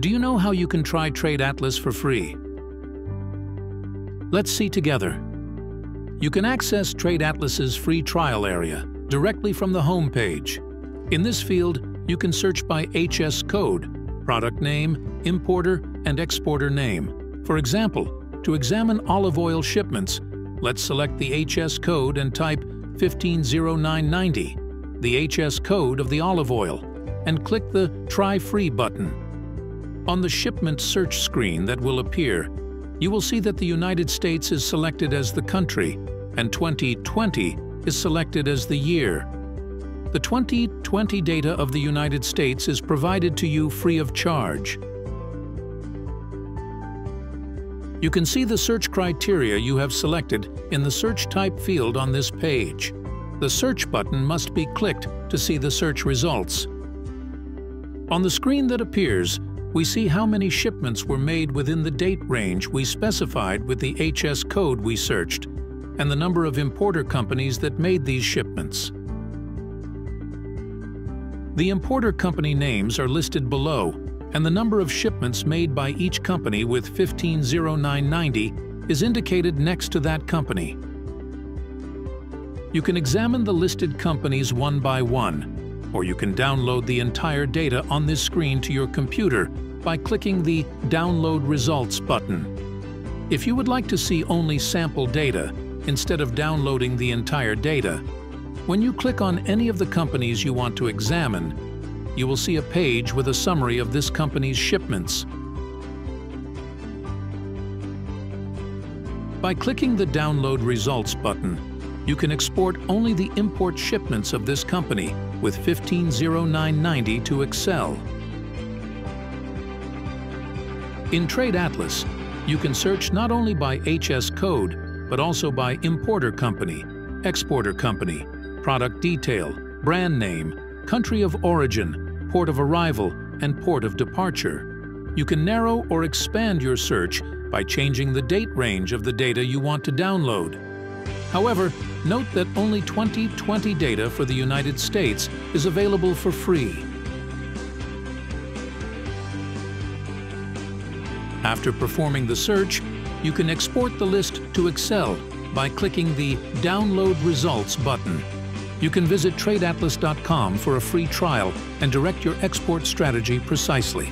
Do you know how you can try TradeAtlas for free? Let's see together. You can access TradeAtlas's free trial area directly from the home page. In this field, you can search by HS code, product name, importer, and exporter name. For example, to examine olive oil shipments, let's select the HS code and type 150990, the HS code of the olive oil, and click the Try Free button. On the shipment search screen that will appear, you will see that the United States is selected as the country and 2020 is selected as the year. The 2020 data of the United States is provided to you free of charge. You can see the search criteria you have selected in the search type field on this page. The search button must be clicked to see the search results. On the screen that appears, we see how many shipments were made within the date range we specified with the HS code we searched, and the number of importer companies that made these shipments. The importer company names are listed below, and the number of shipments made by each company with 150990 is indicated next to that company. You can examine the listed companies one by one, or you can download the entire data on this screen to your computer by clicking the Download Results button. If you would like to see only sample data instead of downloading the entire data, when you click on any of the companies you want to examine, you will see a page with a summary of this company's shipments. By clicking the Download Results button, you can export only the import shipments of this company with 150990 to Excel. In TradeAtlas, you can search not only by HS code, but also by importer company, exporter company, product detail, brand name, country of origin, port of arrival, and port of departure. You can narrow or expand your search by changing the date range of the data you want to download. However, note that only 2020 data for the United States is available for free. After performing the search, you can export the list to Excel by clicking the Download Results button. You can visit TradeAtlas.com for a free trial and direct your export strategy precisely.